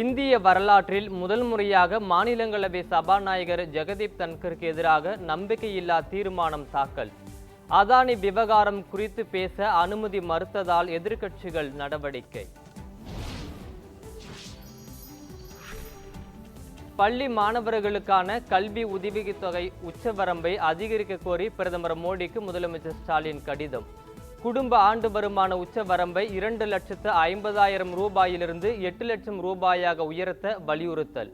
இந்திய வரலாற்றில் முதல் முறையாக மாநிலங்களவை சபாநாயகர் ஜெகதீப் தன்கருக்கு எதிராக நம்பிக்கையில்லா தீர்மானம் தாக்கல். அதானி விவகாரம் குறித்து பேச அனுமதி மறுத்ததால் எதிர்க்கட்சிகள் நடவடிக்கை. பள்ளி மாணவர்களுக்கான கல்வி உதவித்தொகை உச்சவரம்பை அதிகரிக்க கோரி பிரதமர் மோடிக்கு முதலமைச்சர் ஸ்டாலின் கடிதம். குடும்ப ஆண்டு வருமான உச்சவரம்பை 2,50,000 ரூபாயிலிருந்து 8 லட்சம் ரூபாயாக உயர்த்த வலியுறுத்தல்.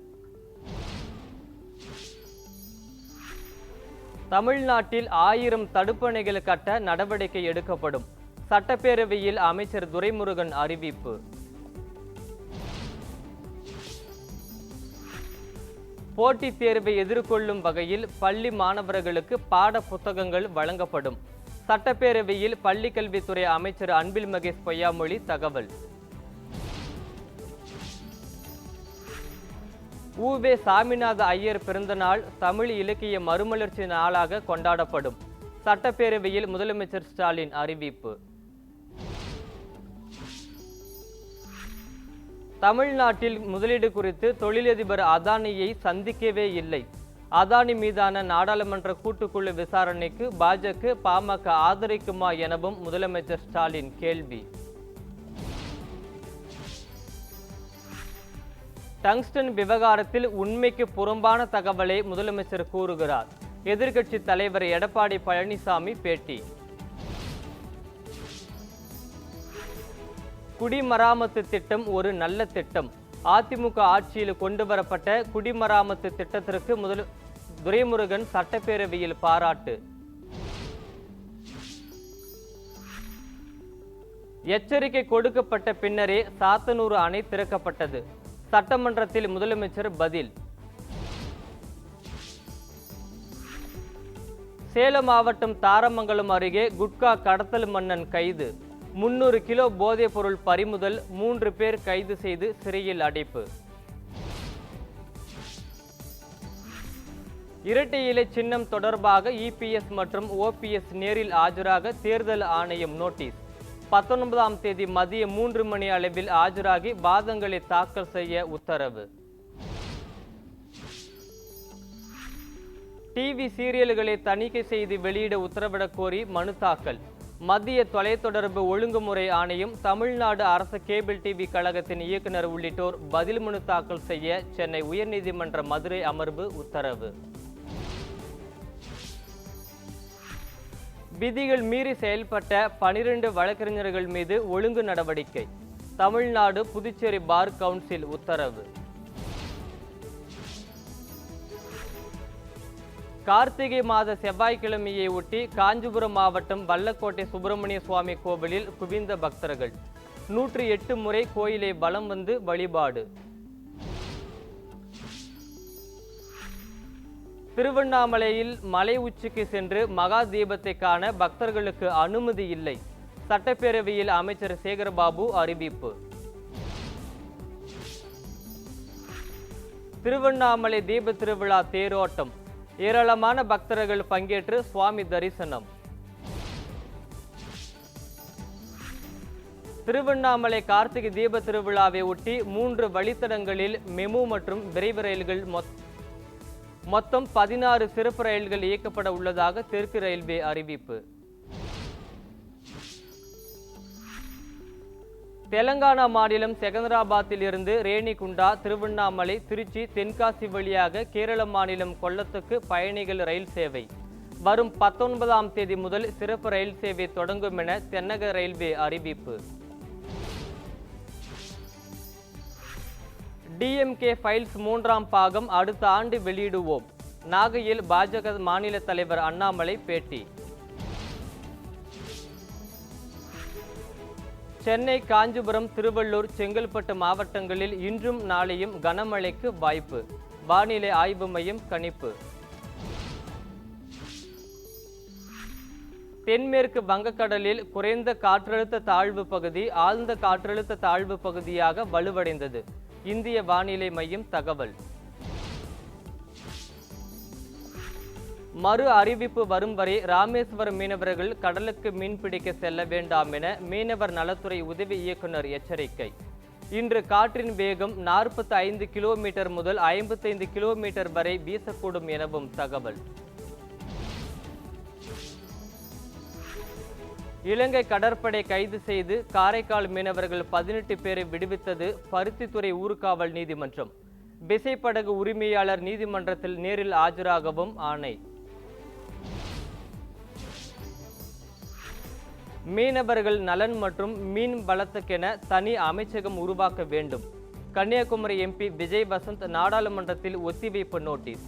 தமிழ்நாட்டில் 1000 தடுப்பணைகள் கட்ட நடவடிக்கை எடுக்கப்படும். சட்டப்பேரவையில் அமைச்சர் துரைமுருகன் அறிவிப்பு. போட்டித் தேர்வை எதிர்கொள்ளும் வகையில் பள்ளி மாணவர்களுக்கு பாட புத்தகங்கள் வழங்கப்படும். சட்டப்பேரவையில் பள்ளிக்கல்வித்துறை அமைச்சர் அன்பில் மகேஷ் பொய்யாமொழி தகவல். ஊவே சாமிநாத ஐயர் பிறந்தநாள் தமிழ் இலக்கிய மறுமலர்ச்சி நாளாக கொண்டாடப்படும். சட்டப்பேரவையில் முதலமைச்சர் ஸ்டாலின் அறிவிப்பு. தமிழ்நாட்டில் முதலீடு குறித்து தொழிலதிபர் அதானியை சந்திக்கவே இல்லை. அதானி மீதான நாடாளுமன்ற கூட்டுக்குழு விசாரணைக்கு பாஜக, பாமக ஆதரிக்குமா எனவும் முதலமைச்சர் ஸ்டாலின் கேள்வி. டங்ஸ்டன் விவகாரத்தில் உண்மைக்கு புறம்பான தகவலை முதலமைச்சர் கூறுகிறார். எதிர்க்கட்சி தலைவர் எடப்பாடி பழனிசாமி பேட்டி. குடிமராமத்து திட்டம் ஒரு நல்ல திட்டம். அதிமுக ஆட்சியில் கொண்டு வரப்பட்ட குடிமராமத்து திட்டத்திற்கு துரைமுருகன் சட்டப்பேரவையில் பாராட்டு. எச்சரிக்கை கொடுக்கப்பட்ட பின்னரே சாத்தனூர் அணை திறக்கப்பட்டது. சட்டமன்றத்தில் முதலமைச்சர் பதில். சேலம் மாவட்டம் தாரமங்கலம் அருகே குட்கா கடத்தல் மன்னன் கைது. 300 கிலோ போதைப் பொருள் பறிமுதல். 3 பேர் கைது செய்து சிறையில் அடைப்பு. இரட்டை இலை சின்னம் தொடர்பாக இபிஎஸ் மற்றும் ஓபிஎஸ் நேரில் ஆஜராக தேர்தல் ஆணையம் நோட்டீஸ். 19ஆம் தேதி மதியம் 3 மணி அளவில் ஆஜராகி வாதங்களை தாக்கல் செய்ய உத்தரவு. டிவி சீரியல்களை தணிக்கை செய்து வெளியிட உத்தரவிடக் கோரி மனு தாக்கல். மத்திய தொலைத்தொடர்பு ஒழுங்குமுறை ஆணையம், தமிழ்நாடு அரசு கேபிள் டிவி கழகத்தின் இயக்குநர் உள்ளிட்டோர் பதில் மனு தாக்கல் செய்ய சென்னை உயர்நீதிமன்ற மதுரை அமர்வு உத்தரவு. விதிகள் மீறி செயல்பட்ட 12 வழக்கறிஞர்கள் மீது ஒழுங்கு நடவடிக்கை. தமிழ்நாடு புதுச்சேரி பார் கவுன்சில் உத்தரவு. கார்த்திகை மாத செவ்வாய்க்கிழமையை ஒட்டி காஞ்சிபுரம் மாவட்டம் வல்லக்கோட்டை சுப்பிரமணிய சுவாமி கோவிலில் குவிந்த பக்தர்கள். 108 முறை கோயிலை வலம் வந்து வழிபாடு. திருவண்ணாமலையில் மலை உச்சிக்கு சென்று மகா தீபத்தை காண பக்தர்களுக்கு அனுமதி இல்லை. சட்டப்பேரவையில் அமைச்சர் சேகர்பாபு அறிவிப்பு. திருவண்ணாமலை தீப திருவிழா தேரோட்டம். ஏராளமான பக்தர்கள் பங்கேற்று சுவாமி தரிசனம். திருவண்ணாமலை கார்த்திகை தீப திருவிழாவை ஒட்டி 3 வழித்தடங்களில் மெமு மற்றும் விரைவு ரயில்கள் மொத்தம் 16 சிறப்பு ரயில்கள் இயக்கப்பட உள்ளதாக தெற்கு ரயில்வே அறிவிப்பு. தெலங்கானா மாநிலம் செகந்திராபாத்தில் இருந்து ரேணிகுண்டா, திருவண்ணாமலை, திருச்சி, தென்காசி வழியாக கேரள மாநிலம் கொல்லத்துக்கு பயணிகள் ரயில் சேவை. வரும் 19ஆம் தேதி முதல் சிறப்பு ரயில் சேவை தொடங்கும் என தென்னக ரயில்வே அறிவிப்பு. டிஎம்கே ஃபைல்ஸ் 3ஆம் பாகம் அடுத்த ஆண்டு வெளியிடுவோம். நாகையில் பாஜக மாநில தலைவர் அண்ணாமலை பேட்டி. சென்னை, காஞ்சிபுரம், திருவள்ளூர், செங்கல்பட்டு மாவட்டங்களில் இன்றும் நாளையும் கனமழைக்கு வாய்ப்பு. வானிலை ஆய்வு மையம் கணிப்பு. தென்மேற்கு வங்கக்கடலில் குறைந்த காற்றழுத்த தாழ்வு பகுதி ஆழ்ந்த காற்றழுத்த தாழ்வு பகுதியாக வலுவடைந்தது. இந்திய வானிலை மையம் தகவல். மறு அறிவிப்பு வரும் வரை ராமேஸ்வரம் மீனவர்கள் கடலுக்கு மீன்பிடிக்க செல்ல வேண்டாம் என மீனவர் நலத்துறை உதவி இயக்குநர் எச்சரிக்கை. இன்று காற்றின் வேகம் 45 கிலோமீட்டர் முதல் 55 கிலோமீட்டர் வரை வீசக்கூடும் எனவும் தகவல். இலங்கை கடற்படை கைது செய்து காரைக்கால் மீனவர்கள் 18 பேரை விடுவித்தது பருத்தித்துறை ஊர்காவல் நீதிமன்றம். விசைப்படகு உரிமையாளர் நீதிமன்றத்தில் நேரில் ஆஜராகவும் ஆணை. மீனவர்கள் நலன் மற்றும் மீன் வளத்துக்கென தனி அமைச்சகம் உருவாக்க வேண்டும். கன்னியாகுமரி எம்பி விஜய் வசந்த் நாடாளுமன்றத்தில் ஒத்திவைப்பு நோட்டீஸ்.